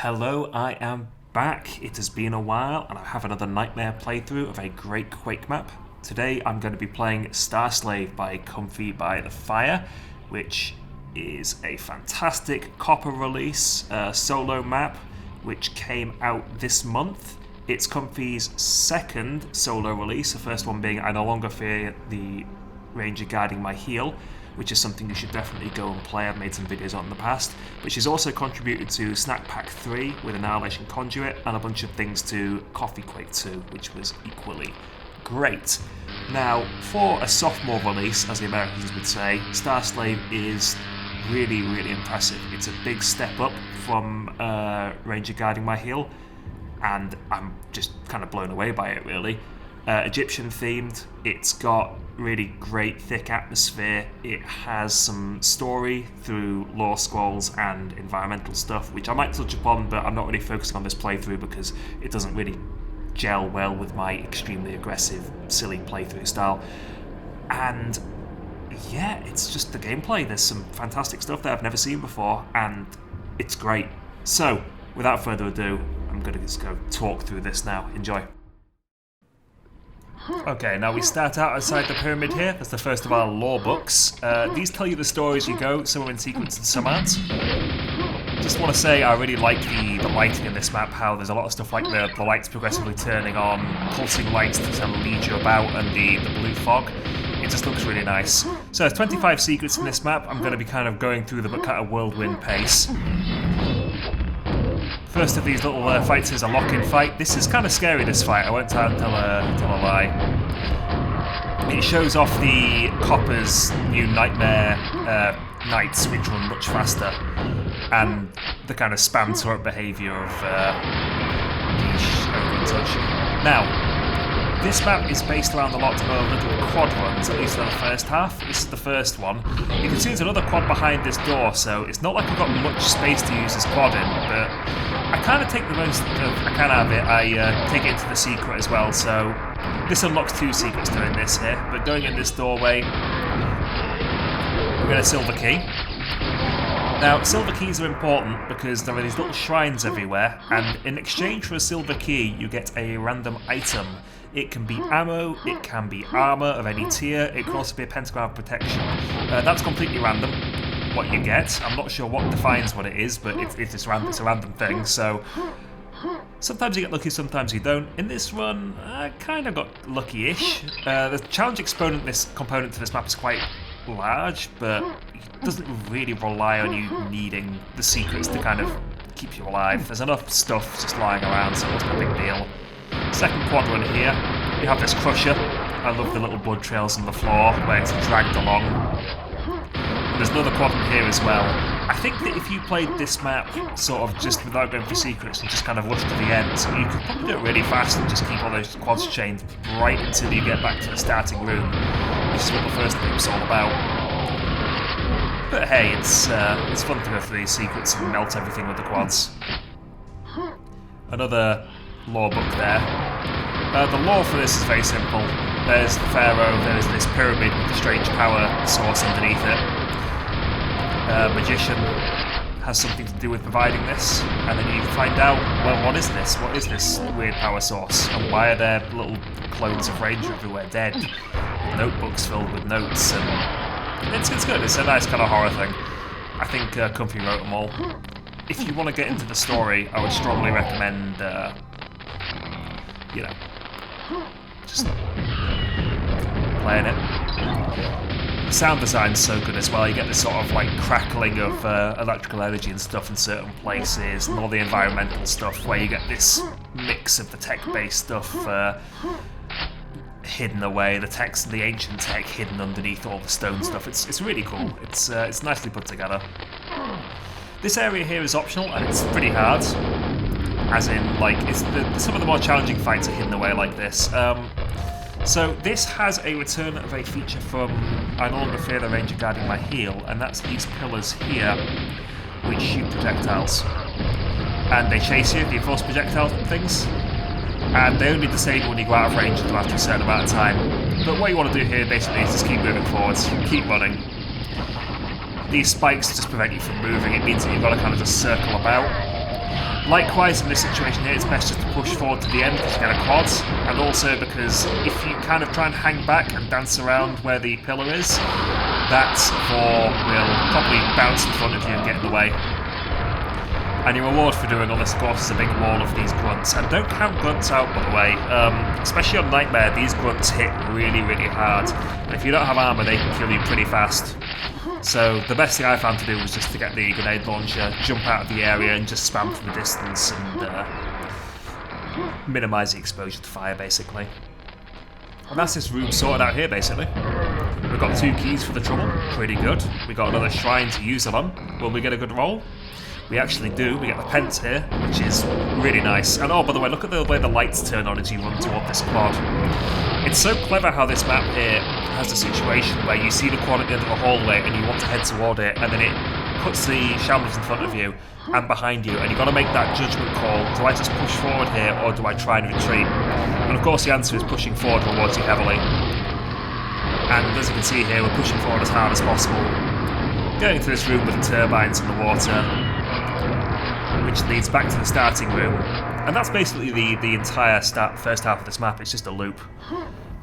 Hello, I am back. It has been a while, and I have another nightmare playthrough of a great Quake map. Today I'm going to be playing Starslave by Comfy by the Fire, which is a fantastic copper release solo map which came out this month. It's Comfy's second solo release, the first one being I No Longer Fear the Ranger Guarding My Heel, which is something you should definitely go and play. I've made some videos on in the past. But she's also contributed to Snack Pack 3 with Annihilation Conduit and a bunch of things to Coffee Quake 2, which was equally great. Now, for a sophomore release, as the Americans would say, Starslave is really, really impressive. It's a big step up from Ranger Guarding My Heel, and I'm just kind of blown away by it, really. Egyptian themed, it's got really great thick atmosphere. It has some story through lore scrolls and environmental stuff, which I might touch upon, but I'm not really focusing on this playthrough because it doesn't really gel well with my extremely aggressive, silly playthrough style. And yeah, it's just the gameplay. There's some fantastic stuff that I've never seen before, and it's great. So, without further ado, I'm going to just go talk through this now. Enjoy. Okay, now we start out outside the pyramid here. That's the first of our lore books. These tell you the story as you go, some are in sequence and some aren't. Just want to say I really like the lighting in this map, how there's a lot of stuff like the lights progressively turning on, pulsing lights to kind of lead you about, and the blue fog. It just looks really nice. So there's 25 secrets in this map. I'm going to be kind of going through them at kind of whirlwind pace. First of these little fights is a lock-in fight. This is kind of scary, this fight. I won't tell a lie. It shows off the Copper's new Nightmare Knights, which run much faster, and the kind of spam turret behaviour of the Touch. Now, this map is based around a lot of little quad runs, at least in the first half. This is the first one. You can see there's another quad behind this door, so it's not like I've got much space to use this quad in, but I kind of take the most I can out of it. I take it into the secret as well, so this unlocks 2 secrets doing this here. But going in this doorway, we get a silver key. Now, silver keys are important because there are these little shrines everywhere, and in exchange for a silver key, you get a random item. It can be ammo, it can be armour of any tier, it can also be a pentagram of protection. That's completely random, what you get. I'm not sure what defines what it is, but it's a random thing, so sometimes you get lucky, sometimes you don't. In this run, I kind of got lucky-ish. The challenge component to this map is quite large, but it doesn't really rely on you needing the secrets to kind of keep you alive. There's enough stuff just lying around, so it's not a big deal. Second quadrant here, you have this crusher. I love the little blood trails on the floor where it's dragged along. And there's another quadrant here as well. I think that if you played this map sort of just without going for secrets and just kind of rush to the end, you could probably do it really fast and just keep all those quads chained right until you get back to the starting room, which is what the first game's all about. But hey, it's fun to go through these secrets and melt everything with the quads. Another lore book there. The lore for this is very simple. There's the Pharaoh, there's this pyramid with the strange power source underneath it. Magician has something to do with providing this, and then you find out, well, what is this? What is this weird power source? And why are there little clones of Ranger everywhere dead? With notebooks filled with notes, and it's good. It's a nice kind of horror thing. I think Comfy wrote them all. If you want to get into the story, I would strongly recommend just playing it. The sound design's so good as well. You get this sort of like crackling of electrical energy and stuff in certain places, and all the environmental stuff where you get this mix of the tech-based stuff hidden away, the ancient tech hidden underneath all the stone stuff. It's really cool. It's nicely put together. This area here is optional, and it's pretty hard. As in, like, some of the more challenging fights are hidden away like this. So this has a return of a feature from I No Longer Fear the Ranger Guarding My Heel, and that's these pillars here, which shoot projectiles. And they chase you, the force projectile things, and they only disable when you go out of range until after a certain amount of time. But what you want to do here basically is just keep moving forwards, keep running. These spikes just prevent you from moving. It means that you've got to kind of just circle about. Likewise, in this situation here, it's best just to push forward to the end because you get a quad, and also because if you kind of try and hang back and dance around where the pillar is, that four will probably bounce in front of you and get in the way. And your reward for doing all this, of course, is a big wall of these grunts. And don't count grunts out, by the way. Especially on Nightmare, these grunts hit really, really hard. And if you don't have armour, they can kill you pretty fast. So the best thing I found to do was just to get the grenade launcher, jump out of the area and just spam from the distance and minimise the exposure to fire, basically. And that's this room sorted out here, basically. We've got 2 keys for the trouble, pretty good. We got another shrine to use them on. Will we get a good roll? We actually do. We get the pence here, which is really nice. And oh, by the way, look at the way the lights turn on as you run toward this quad. It's so clever how this map here has a situation where you see the quad at the end of the hallway and you want to head toward it, and then it puts the shambles in front of you and behind you, and you've got to make that judgment call. Do I just push forward here, or do I try and retreat? And of course the answer is pushing forward towards you heavily. And as you can see here, we're pushing forward as hard as possible. Going to this room with the turbines in the water, which leads back to the starting room. And that's basically the entire first half of this map. It's just a loop.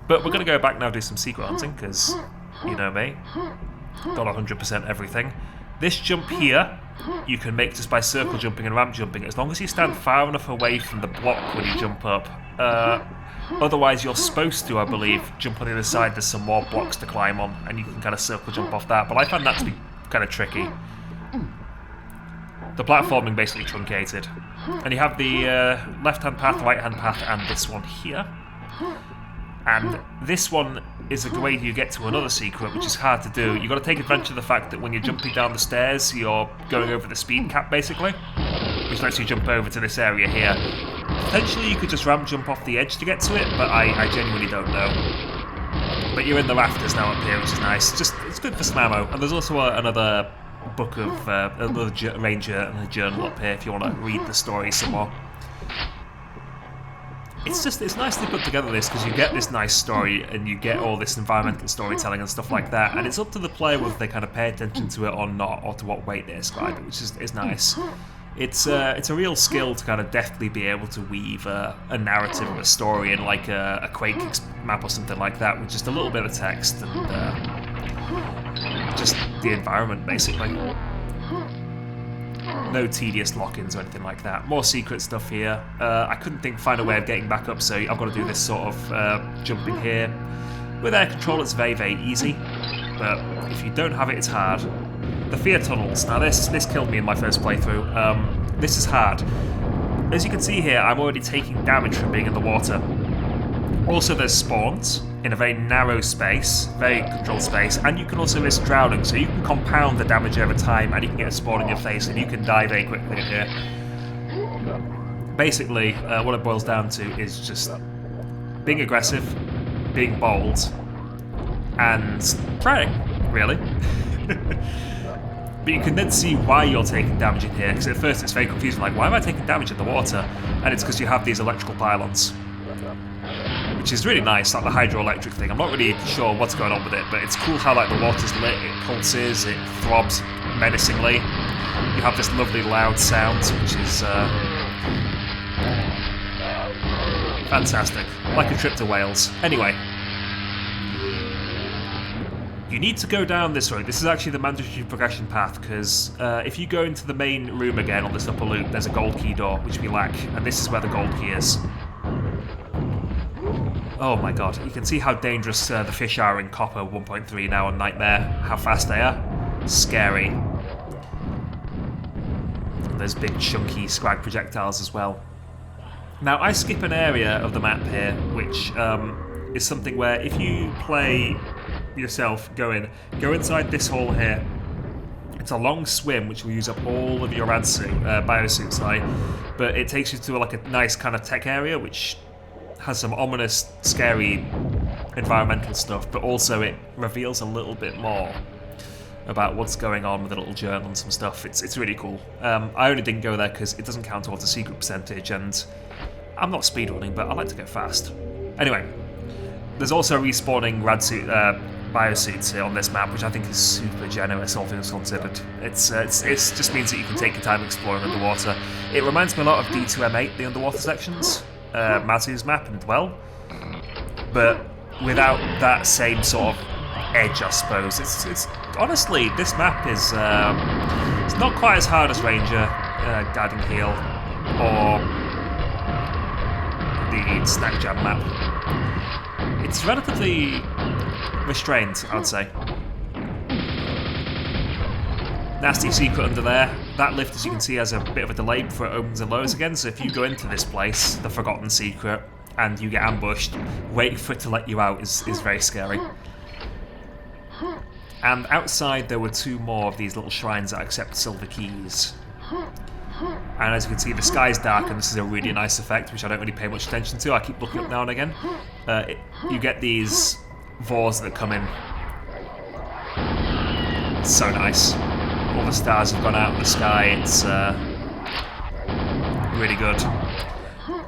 But we're going to go back now and do some secret hunting, because you know me. Got 100% everything. This jump here, you can make just by circle jumping and ramp jumping, as long as you stand far enough away from the block when you jump up. Otherwise, you're supposed to, I believe, jump on the other side. There's some more blocks to climb on, and you can kind of circle jump off that. But I found that to be kind of tricky. The platforming basically truncated. And you have the left-hand path, right-hand path, and this one here. And this one is a way you get to another secret, which is hard to do. You've got to take advantage of the fact that when you're jumping down the stairs, you're going over the speed cap, basically, which lets you jump over to this area here. Potentially you could just ramp jump off the edge to get to it, but I genuinely don't know. But you're in the rafters now up here, which is nice. It's good for some ammo. And there's also another book of another ranger and a journal up here if you want to read the story some more. It's nicely put together, this, because you get this nice story and you get all this environmental storytelling and stuff like that, and it's up to the player whether they kind of pay attention to it or not, or to what weight they ascribe it, which is nice. It's a real skill to kind of deftly be able to weave a narrative or a story in like a Quake map or something like that, with just a little bit of text and just the environment, basically. No tedious lock-ins or anything like that. More secret stuff here. I couldn't find a way of getting back up, so I've got to do this sort of jumping here. With air control, it's very, very easy, but if you don't have it, it's hard. The fear tunnels. Now this killed me in my first playthrough. This is hard. As you can see here, I'm already taking damage from being in the water. Also, there's spawns in a very narrow space, very controlled space, and you can also risk drowning, so you can compound the damage over time, and you can get a spawn in your face, and you can die very quickly in here. Basically, what it boils down to is just being aggressive, being bold, and praying, really. But you can then see why you're taking damage in here, because at first it's very confusing, like, why am I taking damage in the water? And it's because you have these electrical pylons, which is really nice, like the hydroelectric thing. I'm not really sure what's going on with it, but it's cool how like the water's lit, it pulses, it throbs menacingly. You have this lovely loud sound, which is fantastic. Like a trip to Wales. Anyway. You need to go down this road. This is actually the mandatory progression path, because if you go into the main room again on this upper loop, there's a gold key door, which we lack, and this is where the gold key is. Oh my god, you can see how dangerous the fish are in Copper 1.3 now on Nightmare, how fast they are. Scary. There's big chunky scrag projectiles as well. Now I skip an area of the map here, which is something where if you play yourself, go inside this hole here. It's a long swim which will use up all of your biosuit, but it takes you to like a nice kind of tech area which has some ominous, scary environmental stuff, but also it reveals a little bit more about what's going on with a little journal and some stuff. It's really cool. I only didn't go there because it doesn't count towards the secret percentage, and I'm not speedrunning, but I like to go fast. Anyway, there's also respawning biosuits here on this map, which I think is super generous, all things considered. It just means that you can take your time exploring underwater. It reminds me a lot of D2M8, the underwater sections, Mazu's map and Dwell, but without that same sort of edge, I suppose. It's honestly, this map is it's not quite as hard as Ranger, Guiding Heel, or the Snack Jam map. It's relatively restrained, I would say. Nasty secret under there. That lift, as you can see, has a bit of a delay before it opens and lowers again, so if you go into this place, the Forgotten Secret, and you get ambushed, waiting for it to let you out is very scary. And outside there were 2 more of these little shrines that accept silver keys. And as you can see, the sky's dark, and this is a really nice effect, which I don't really pay much attention to. I keep looking up now and again. You get these Vors that come in. It's so nice. All the stars have gone out in the sky. It's really good.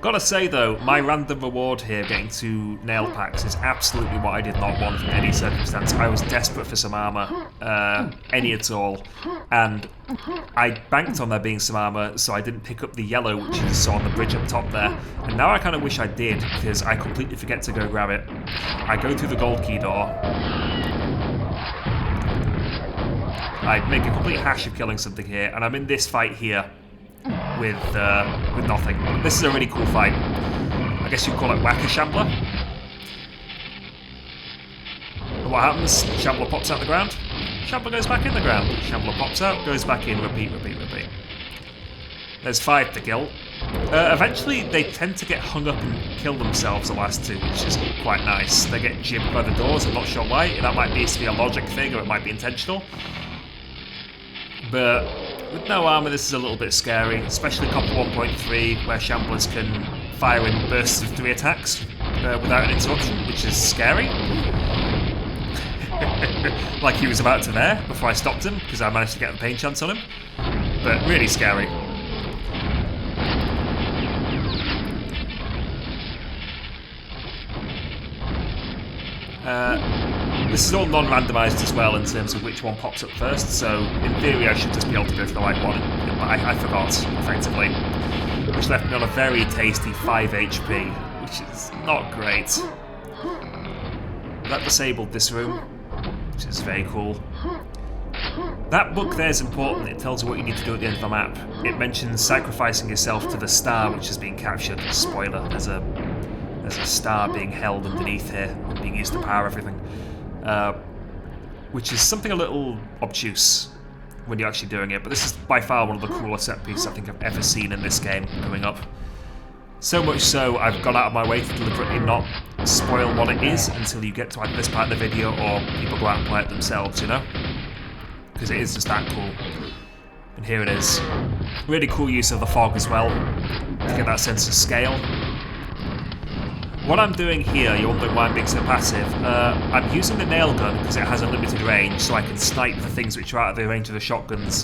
Gotta say though, my random reward here, getting 2 nail packs, is absolutely what I did not want in any circumstance. I was desperate for some armour, any at all, and I banked on there being some armour, so I didn't pick up the yellow, which you saw on the bridge up top there, and now I kind of wish I did, because I completely forget to go grab it. I go through the gold key door, I make a complete hash of killing something here, and I'm in this fight here with nothing. This is a really cool fight. I guess you'd call it Whack-a-Shambler. And what happens? Shambler pops out the ground, Shambler goes back in the ground, Shambler pops out, goes back in, repeat, repeat, repeat. There's 5 to kill. Eventually they tend to get hung up and kill themselves, the last 2, which is quite nice. They get jibbed by the doors, I'm not sure why. That might be a logic thing, or it might be intentional. But with no armour, this is a little bit scary, especially Copper 1.3, where Shamblers can fire in bursts of 3 attacks without an interruption, which is scary. Like he was about to there before I stopped him, because I managed to get a pain chance on him. But really scary. This is all non-randomised as well in terms of which one pops up first, so in theory I should just be able to go for the right one, but I forgot, effectively. Which left me on a very tasty 5 HP, which is not great. That disabled this room, which is very cool. That book there is important. It tells you what you need to do at the end of the map. It mentions sacrificing yourself to the star which has been captured. Spoiler, there's a star being held underneath here and being used to power everything. Which is something a little obtuse when you're actually doing it, but this is by far one of the cooler set pieces I think I've ever seen in this game coming up. So much so, I've gone out of my way to deliberately not spoil what it is until you get to either this part of the video or people go out and play it themselves, you know? Because it is just that cool. And here it is. Really cool use of the fog as well, to get that sense of scale. What I'm doing here, you're wondering why I'm being so passive, I'm using the nail gun because it has a limited range, so I can snipe the things which are out of the range of the shotgun's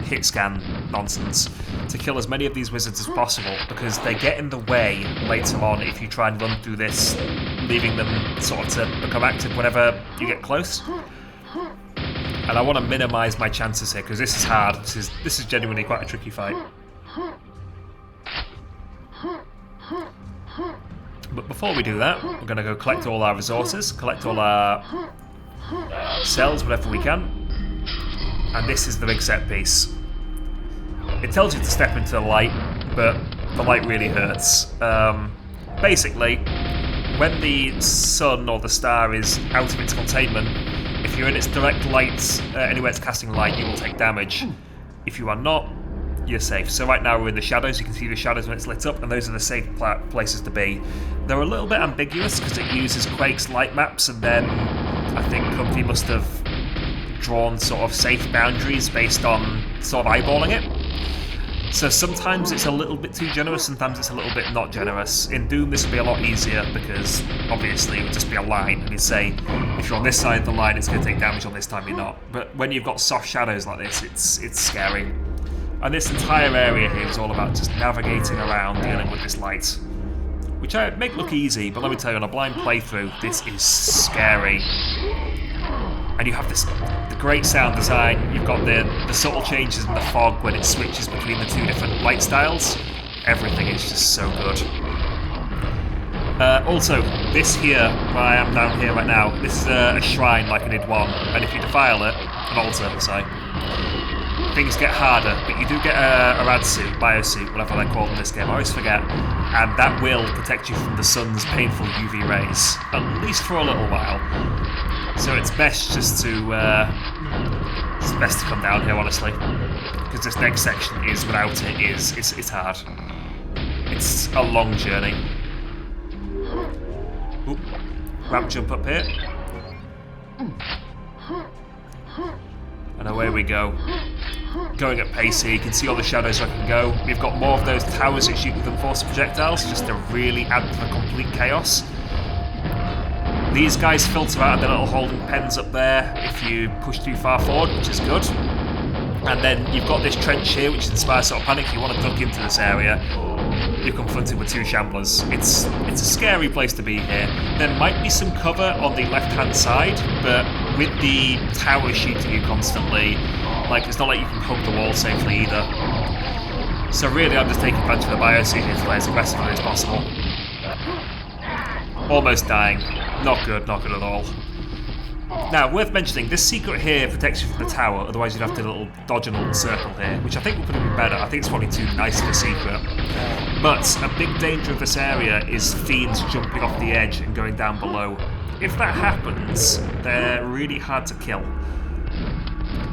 hit scan nonsense to kill as many of these wizards as possible, because they get in the way later on if you try and run through this, leaving them sort of to become active whenever you get close. And I want to minimise my chances here, because this is hard, this is genuinely quite a tricky fight. But before we do that, we're going to go collect all our resources, collect all our cells, whatever we can. And this is the big set piece. It tells you to step into the light, but the light really hurts. Basically, when the sun or the star is out of its containment, if you're in its direct light, anywhere it's casting light, you will take damage. If you are not, you're safe. So right now we're in the shadows, you can see the shadows when it's lit up, and those are the safe places to be. They're a little bit ambiguous because it uses Quake's light maps, and then I think Conduit must have drawn sort of safe boundaries based on sort of eyeballing it. So sometimes it's a little bit too generous, sometimes it's a little bit not generous. In Doom this would be a lot easier because obviously it would just be a line, and you'd say if you're on this side of the line it's going to take damage, on this time you're not. But when you've got soft shadows like this, it's scary. And this entire area here is all about just navigating around, dealing with this light. Which I make look easy, but let me tell you, on a blind playthrough, this is scary. And you have the great sound design. You've got the subtle changes in the fog when it switches between the two different light styles. Everything is just so good. Also, this here, where I am down here right now, this is a shrine like I did one, and if you defile it, an altar, sorry, things get harder, but you do get a rad suit, biosuit, whatever they're called in this game, I always forget, and that will protect you from the sun's painful UV rays, at least for a little while. So it's best just to come down here, honestly, because this next section is, without it, it's hard. It's a long journey. Oop. Ramp jump up here. And away we go. Going at pace here, you can see all the shadows I can go. We've got more of those towers that shoot with enforced projectiles, just to really add to the complete chaos. These guys filter out of the little holding pens up there if you push too far forward, which is good. And then you've got this trench here, which inspires sort of panic. If you want to duck into this area, you're confronted with two shamblers. It's a scary place to be here. There might be some cover on the left-hand side, but with the tower shooting you constantly, like, it's not like you can hug the wall safely either. So really, I'm just taking advantage of the biosuit here to play as aggressively as possible. Almost dying. Not good at all. Now, worth mentioning, this secret here protects you from the tower, otherwise you'd have to dodge a little circle here, which I think would have been better. I think it's probably too nice of a secret. But a big danger of this area is fiends jumping off the edge and going down below. If that happens, they're really hard to kill,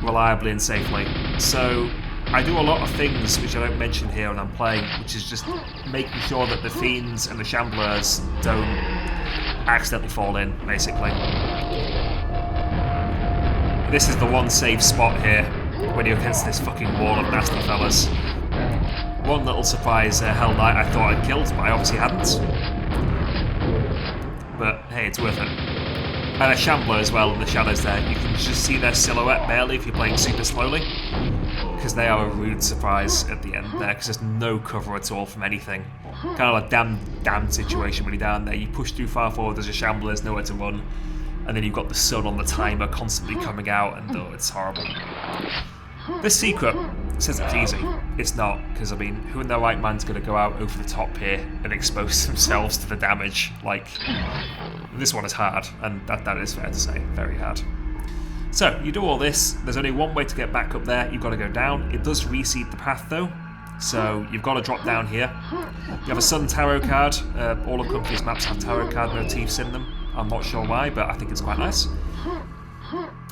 reliably and safely. So I do a lot of things which I don't mention here when I'm playing, which is just making sure that the fiends and the shamblers don't accidentally fall in, basically. This is the one safe spot here when you're against this fucking wall of nasty fellas. One little surprise Hell Knight I thought I'd killed, but I obviously hadn't. But hey, it's worth it. And a shambler as well in the shadows there. You can just see their silhouette barely if you're playing super slowly, because they are a rude surprise at the end there, because there's no cover at all from anything. Kind of a damn situation when you're down there. You push too far forward, there's a shambler, there's nowhere to run. And then you've got the sun on the timer constantly coming out, and oh, it's horrible. This secret says it's easy. It's not, because I mean, who in their right mind's going to go out over the top here and expose themselves to the damage? Like, this one is hard, and that is fair to say, very hard. So, you do all this, there's only one way to get back up there, you've got to go down. It does reseed the path though, so you've got to drop down here. You have a Sun Tarot card, all of Country's maps have tarot card motifs in them. I'm not sure why, but I think it's quite nice.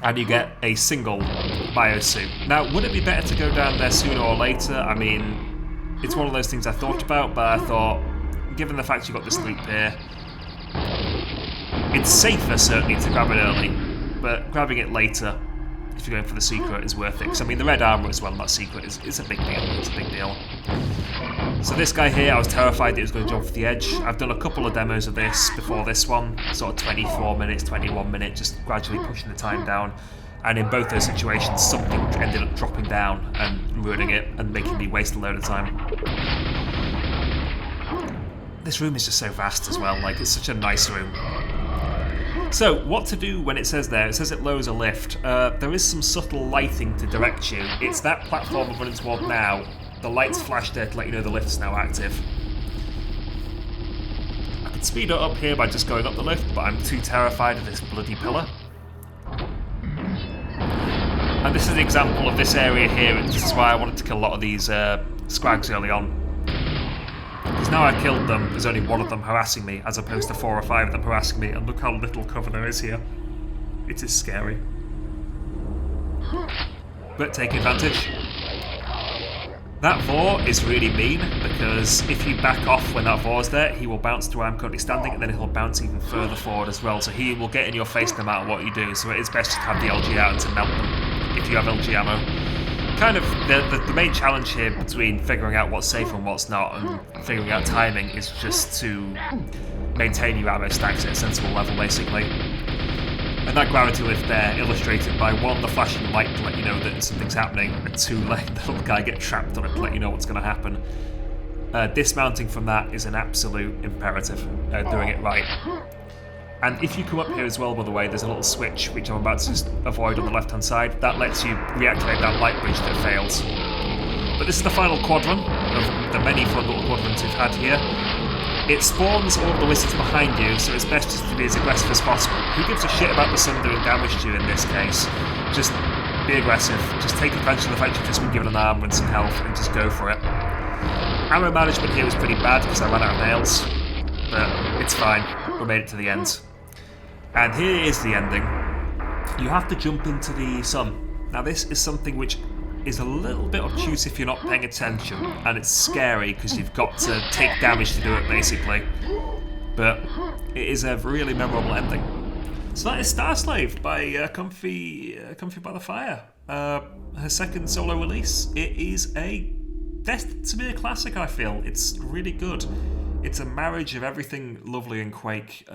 And you get a single biosuit. Now, would it be better to go down there sooner or later? I mean, it's one of those things I thought about, but I thought, given the fact you've got this loop here, it's safer certainly to grab it early, but grabbing it later, if you're going for the secret, is worth it. Because I mean, the red armor as well, that secret, is a big deal. It's a big deal. So this guy here, I was terrified that he was going to jump off the edge. I've done a couple of demos of this before this one, sort of 24 minutes, 21 minutes, just gradually pushing the time down. And in both those situations, something ended up dropping down and ruining it and making me waste a load of time. This room is just so vast as well, like, it's such a nice room. So, what to do when it says there? It says it lowers a lift. There is some subtle lighting to direct you. It's that platform I'm running toward now. The lights flash there to let you know the lift's now active. I could speed it up here by just going up the lift, but I'm too terrified of this bloody pillar. And this is an example of this area here, and this is why I wanted to kill a lot of these scrags early on. Because now I've killed them, there's only one of them harassing me, as opposed to 4 or 5 of them harassing me, and look how little cover there is here. It is scary. But take advantage. That Vor is really mean, because if you back off when that Vor's there, he will bounce to where I'm currently standing, and then he'll bounce even further forward as well, so he will get in your face no matter what you do, so it is best to have the LG out and to melt them, if you have LG ammo. Kind of, the main challenge here between figuring out what's safe and what's not, and figuring out timing, is just to maintain your ammo stacks at a sensible level, basically. And that gravity lift there, illustrated by 1, the flashing light to let you know that something's happening, and 2, letting the little guy get trapped on it to let you know what's going to happen. Dismounting from that is an absolute imperative, doing it right. And if you come up here as well, by the way, there's a little switch which I'm about to just avoid on the left-hand side. That lets you reactivate that light bridge that failed. But this is the final quadrant of the many fun little quadrants we've had here. It spawns all of the wizards behind you, so it's best just to be as aggressive as possible. Who gives a shit about the sun doing damage to you in this case? Just be aggressive. Just take advantage of the fact you've just been given an armor and some health and just go for it. Arrow management here was pretty bad because I ran out of nails, but it's fine. We made it to the end. And here is the ending. You have to jump into the sun. Now this is something which is a little bit obtuse if you're not paying attention, and it's scary because you've got to take damage to do it basically. But it is a really memorable ending. So that is Starslave by Comfy by the Fire. Her second solo release. It is destined to be a classic, I feel. It's really good. It's a marriage of everything lovely in Quake.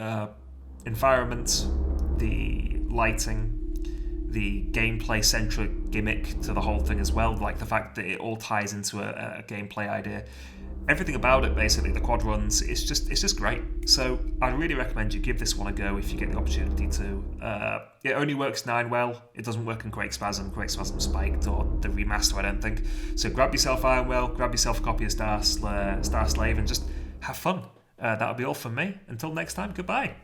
Environment, the lighting, the gameplay-centric gimmick to the whole thing as well, like the fact that it all ties into a gameplay idea. Everything about it, basically, the quad runs, it's just great. So I'd really recommend you give this one a go if you get the opportunity to. It only works in ironwail. It doesn't work in Quake Spasm. Quake Spasm Spiked or the remaster, I don't think. So grab yourself ironwail, grab yourself a copy of Starslave, and just have fun. That'll be all from me. Until next time, goodbye.